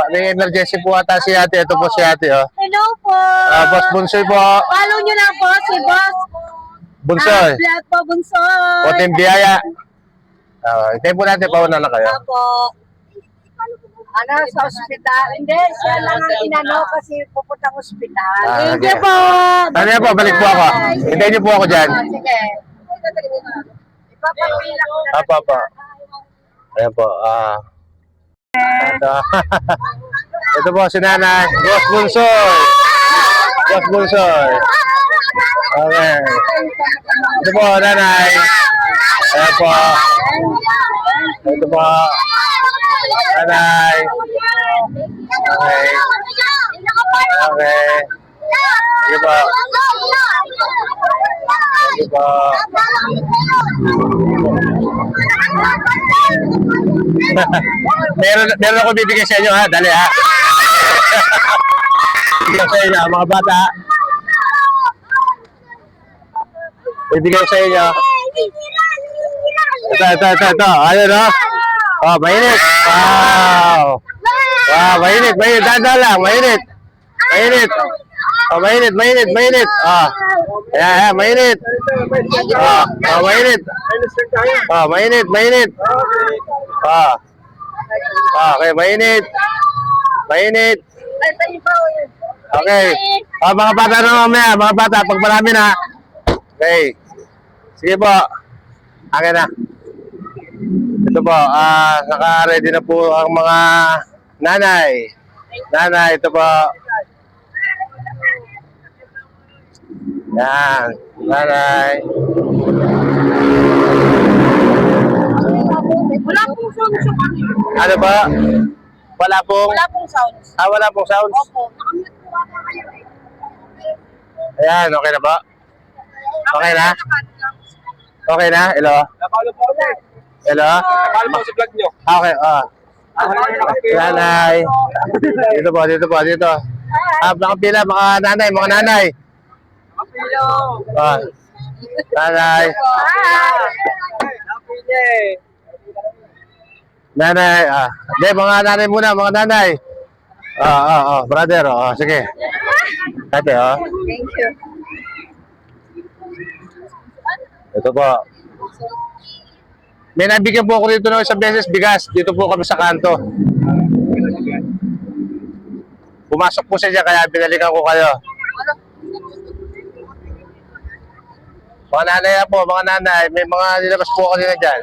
May emergency po ata si ate. Ito po si ate, oh. Hello po. Boss Bunsoy po. Follow nyo lang po si Boss. Bunsoy. Vlog po, Bunsoy. Puting biyaya. Hintayin po natin, pauna na kayo. Apo. Ano, sa ospital? Hindi, siya lang ang inano kasi pupuntang ospital. Thank you po. Ano yan po, balik po ako. Hintayin niyo po ako dyan. Sige. Ipapapila ko na. Apa. Ayan po. Ito. Ito po si nanay. Boss Bunsoy. Boss Bunsoy. Okay. Ito po, nanay. Ayan po. Ito po. Nanay. Okay. Okay. Sige po. Sige po. meron ako bibigay sa inyo, ha? Dali, ha? Bibigay sa inyo, mga bata. Bibigay sa inyo. Ito. Ayun, no? Oh, mainit. Wow. Wow, mainit. Dada lang, mainit. Oh, mainit. Ayan, mainit. Oh, mainit. Oh, mainit. Okay, mainit. Okay. Mga bata na mamaya, mga bata, pag marami na. Okay. Sige po. Akin na. Ito po, naka-ready na po ang mga nanay. Nanay, ito po. Yan, nanay. Wala pong sounds yung kami. Ano ba? Wala pong? Wala pong sounds. Wala pong sounds? Opo. Nakamute po ako kayo. Ayan, okay na ba? Okay na? Okay na? Hello? Hello? Nakalo mo sa vlog nyo. Okay, nanay. Dito po. Nakapila, mga nanay. Hello. Nanay. Nanay, hindi, mga nanay muna, mga nanay. Brother, sige. Ate, Thank you. Ito po. May nabigyan po ako dito ng isang beses bigas. Dito po kami sa kanto. Pumasok po siya dyan, kaya binalikan ko kayo. Mga nanay na po, mga nanay. May mga nilabas po kanina dyan.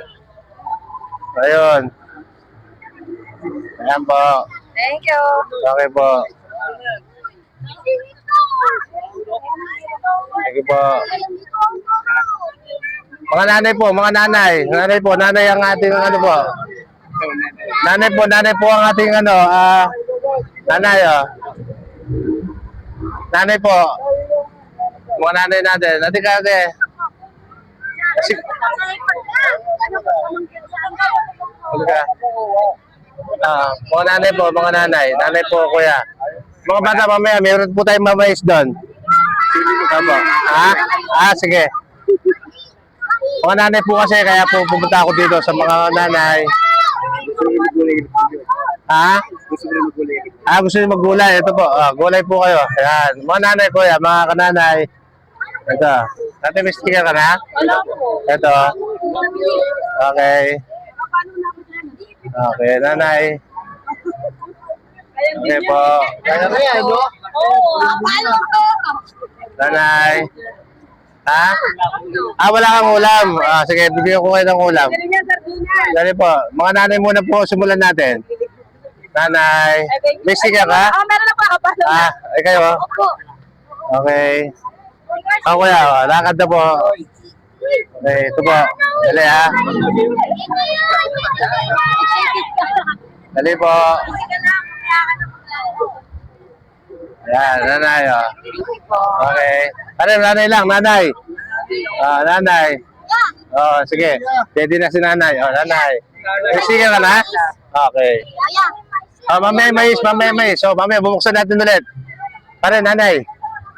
Ayun. Ayan po. Thank you. Okay po. Thank you po. Mga nanay po, mga nanay. Nanay po, nanay ang ating ano po. Nanay po ang ating ano, nanay, Nanay po. Mga nanay natin. Ate ka, ate. Mga nanay po, mga nanay. Nanay po, kuya. Mga bata, mamaya, mayroon po tayong mamais doon. Tama. Sige. Mga nanay po kasi, kaya po pumunta ako dito sa mga nanay. Gusto niyo maggulay. Ito po, gulay po kayo. Ayan. Mga nanay ko, mga kananay. Ito. Ate, may sticker ka na? Ito. Okay. Okay, nanay. Okay po. Nanay. Wala kang ulam. Sige, bibigyan ko kayo ng ulam. Dali po. Mga nanay muna po, simulan natin. Nanay. May sticker ka? Meron na po ako. Kayo? Okay. Kuya, lakad na po. Okay, ito po. Dali, Dali po. Ayan, nanay, Okay. Nanay lang, nanay. Nanay. Sige. Pwede na si nanay. Nanay. Sige ka na? Okay. Mamaya mais. So, mamaya bubuksan natin ulit. Nanay.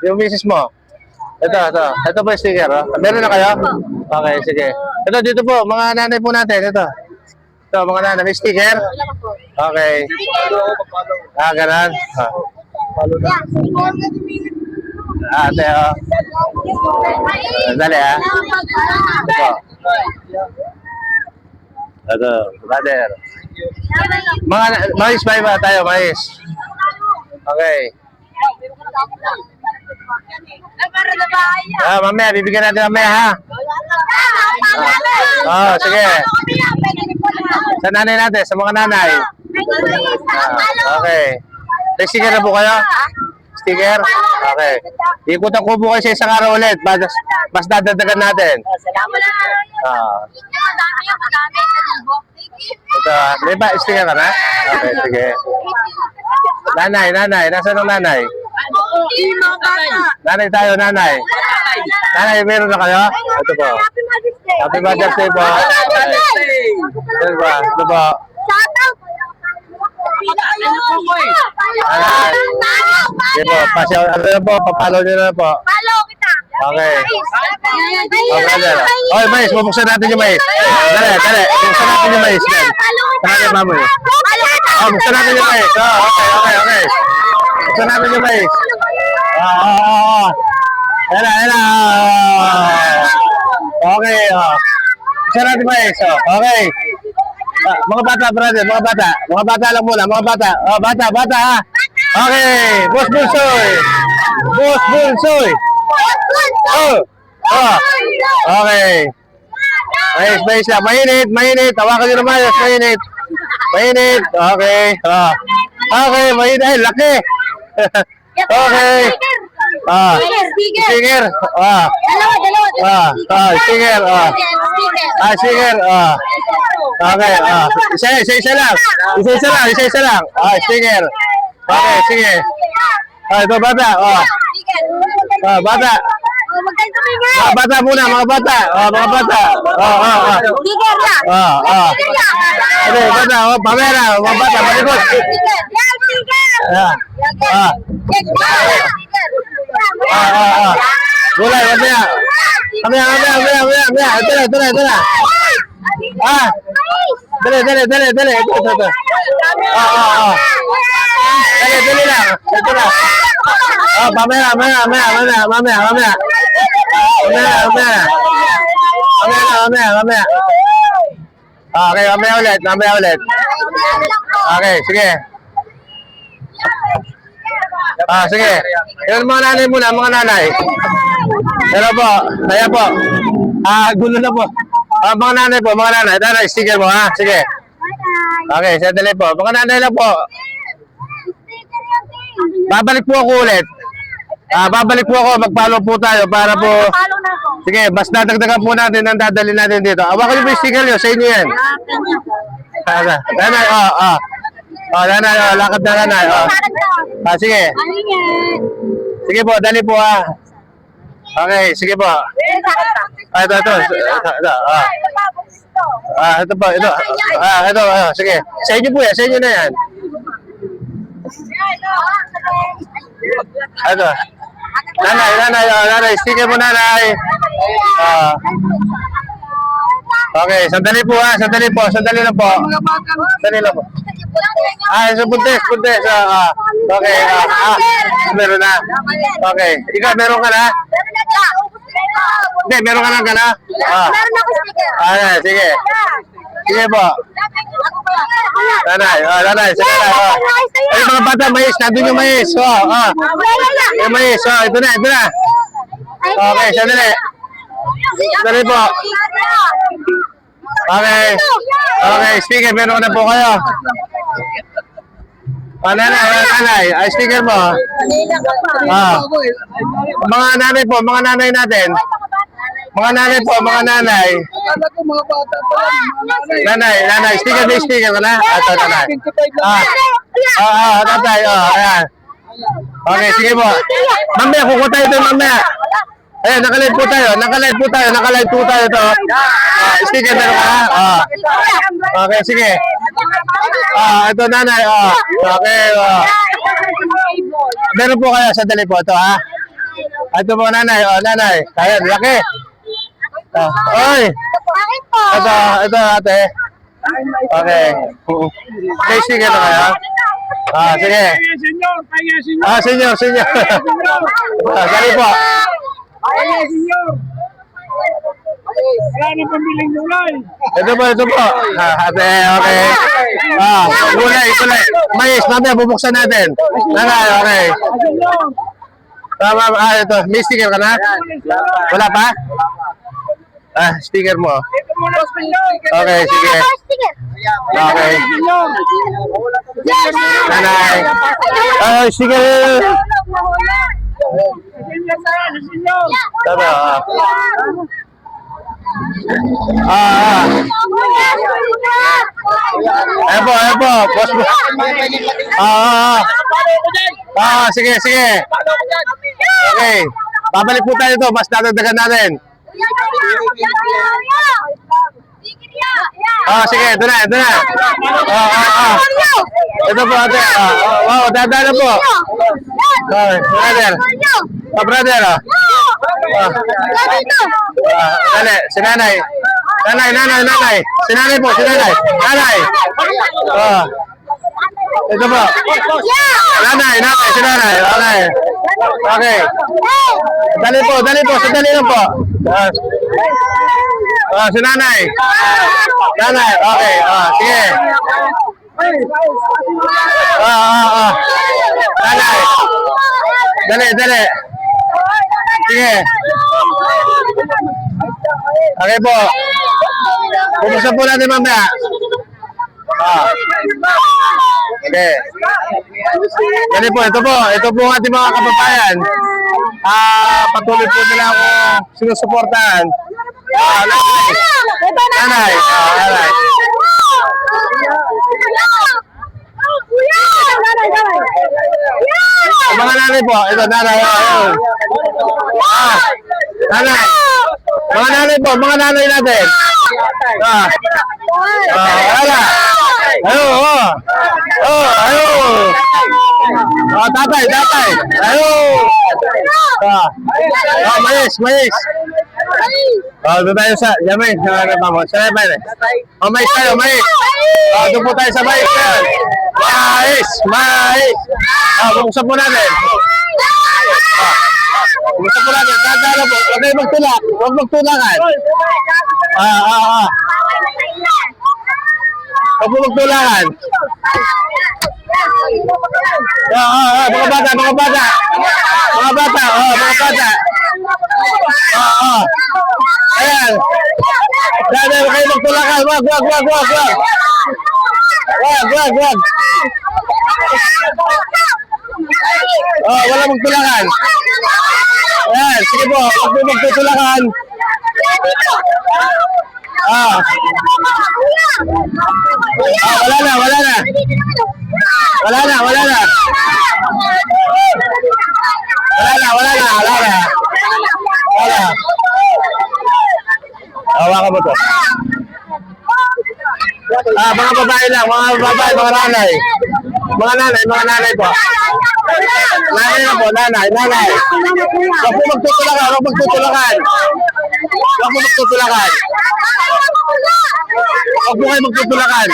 Yung misis mo. Ito po yung sticker. Meron na kayo? Okay, sige. Ito, dito po. Mga nanay po natin. Ito Ito, mga nanay. May sticker? Okay. Ganun. Ate, dali, Ito. Ito, brother. Mais ba tayo? Mais. Okay. Mamaya, bibigyan natin mamaya, ha? Sige. Sa nanay natin, sa mga nanay. Okay. May sticker na po kayo? Sticker? Okay. Ikutan ko po kayo sa isang araw ulit. Mas dadagdagan natin. Salamat. Ito, may ba? Sticker ka na? Okay, sige. Nanay. Nasaan ang nanay? Nanay tayo, nanay. Nanay, meron na kayo? Ito po. Happy Mother's Day po. Ito po. Ito po. Sige po. Ano po? Papalo nyo na po. Okay. Brother. Okay, mais. Bubuksan natin yung mais. Dali. Bubuksan natin yung mais. Saan ba mo yun? Buksan natin yung mais. Okay. Buksan natin yung mais. Ayan na. Okay. Buksan natin yung mais. Okay. Mga bata, brother. Mga bata lang muna. Mga bata. Bata ha. Okay. Boss Bulsoy. Okay. Mais lang. Mainit. Hawakan nyo naman. Mainit. Okay. Okay, mainit. Ay, laki. Okay. Sticker. Sticker. Sticker. Okay. Isa lang. Sticker. Okay, sige. Ito, bata. Bata. Mga bata muna, mga bata. Mga bata. Okay, bata. Pamera. Mga bata. Malikot. Gulay, mamaya. Mamaya. Ito na. Dali. Ito. Dali lang. Ito na. Mamaya. Okay, mamaya ulit. Okay, sige. Sige. Yan mga nanay muna, mga nanay. Pero po, kaya po. Gulo na po. Mga nanay. Nanay, sticker mo, ha? Sige. Okay, sandali po. Mga nanay lang po. Babalik po ako ulit. Mag-follow po tayo para po. Sige, mas dadagdagan po natin ang dadalhin natin dito. Awakan niyo po yung sticker niyo, sa inyo yan. Nanay, nanay, lakad na nanay. Sige. Sige po, dali po, ha. Okay, sige po. Ito. Ito po, ito. Sige. Sa inyo po yan, sa inyo na yan. Ito. Nanay, sticker mo nanay. Okay, sandali po ha, sandali lang po. Buntis. Okay, meron na. Okay, ikaw meron ka na? Hindi, meron ka na? Meron ako sticker. Sige. Sige po. Nanay, sige na. Ay, mga bata, mais, nandun yung mais. Yung mais, ito na. Okay, sandali. Sandali po. Okay, speaker, meron na po kayo. Nanay, ay speaker mo. Mga nanay natin. Mga nanay. Nanay, speaker ka na? Ito, nanay. Tatay, ayan. Okay, sige po. Mamaya, kukuha tayo ito mamaya. Ayan, nakalive po tayo ito. Sticker meron ka na? Okay, sige. Ito nanay, okay. Meron po kayo, sandali po ito, ha? Ito po nanay, ayan, laki. Oy! Ito ate. Okay. May sticker na kayo? Sige. Senyor, kaya senyor. Senyor. Dali po. Kaya senyor. Wala na pambiling gulay. Ito po. Ate, okay. Gulay. Mais, mamaya bubuksan natin. Okay. Senyor. Ito. May sticker ka na? Wala pa? Sticker mo. Ito muna senyor. Okay, sige. Okay. Senyor. Nanay. Sticker. Senyor tayo, senyor. Tama. Ayan po. Boss mo. Sige. Okay. Babalik po tayo ito. Mas dadagdagan natin. Sige. Ito na. Ito po ate. Wow, dadaan po. Brother. Brother. Dali, si nanay. Nanay. Si nanay po. Nanay. Ito po. Nanay. Si nanay. Okay. Dali po. Sandali lang po. Si nanay. Okay. Sige. Nanay. Dali. Sige. Okay po. Bubuksan po natin mamaya. Okay. Dali po. Ito po ang ating mga kababayan. Patuloy po nila ako sinusuportahan. Nanay. Mga nanay po. Ito, nanay. Nanay. Mga nanay natin. Wala. Tatay. Mais. Doon tayo sa mais. Mais tayo. Doon po tayo sa mais. Mais. Buksan po natin. Dadala po. Huwag kayo magtulak. Huwag magtulakan. Huwag po magtulakan. Mga bata. Ayan. Dada, huwag kayo magtulakan. Wag. Wala magtulakan. Ayan, sige po. Huwag po magtutulakan. Wala na. Hawakan mo to. Mga babae lang, mga nanay. Mga nanay po. Nanay. Huwag po magtutulakan. Huwag po kayo magtutulakan.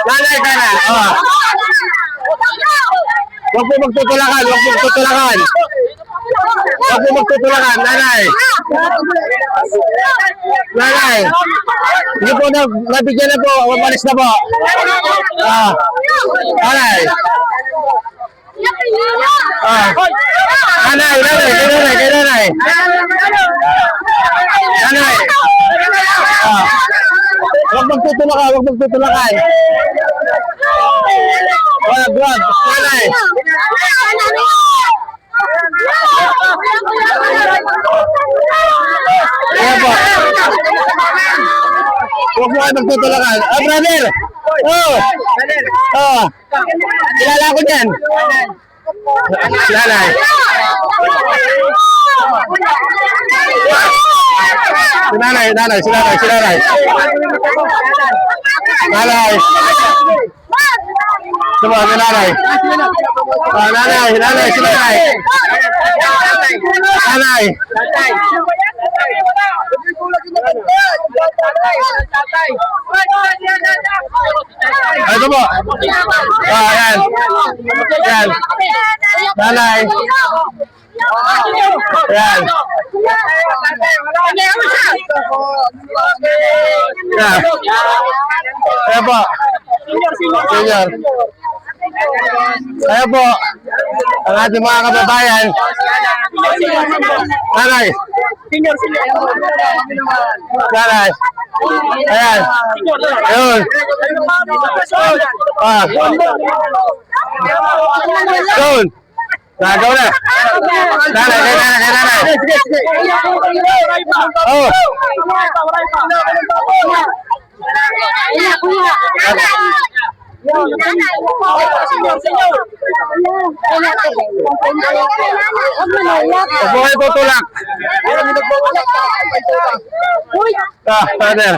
Nanay ka na. Huwag po magtutulakan. Nanay. Hindi po nabigyan na po. Umalis na po. Nanay. Kay nanay. Huwag magtutulakan. Wag. Nanay. Ayan po. Huwag mo kayo magtutulakan. Brother! Kilala ko dyan. Nanay. Si nanay. Diba, si nanay. Si nanay. Ito po. Ayan. Ayan. Nanay. Ayan. Ayan. Ayan po. Senior. Ayan po. Ang ating mga kababayan. Nanay. Nanay. Ayan. Ayun. Ayun. Nagaw na. Nanay, kay nanay, kay nanay. Oh. Huwag mo kayo tutulak. Father.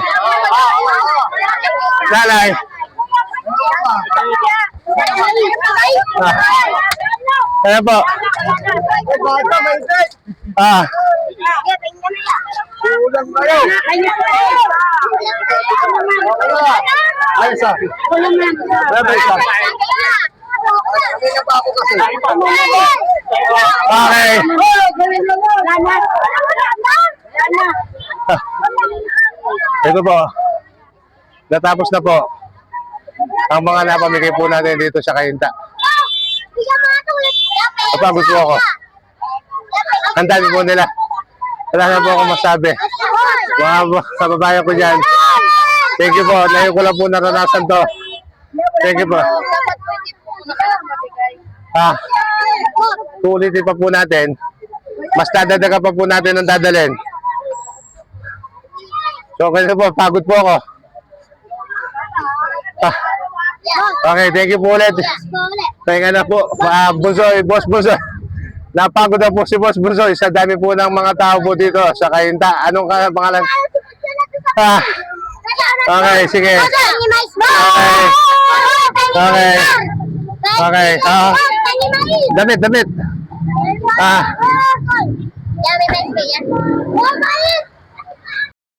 Nanay. Ayan po. Ayos ah. Okay. Ito po. Natapos na po ang mga napamigay po natin dito sa Cainta. Napagod po ako. Ang dami po nila. Wala na po akong masabi. Mga kababayan ko dyan. Thank you po. Ngayon ko lang po naranasan to. Thank you po. Tulitin pa po natin. Mas dadadagan pa po natin ang dadalhin. So, kasi po, pagod po ako. Okay, thank you po ulit. Pahinga na po. Bunsoy, Boss Bunsoy. Napagod na po si Boss Bunsoy sa dami po ng mga tao po dito sa Cainta. Anong pangalan? Okay, sige. Okay. Okay. Okay. Damit, damit. Yan, may best yan.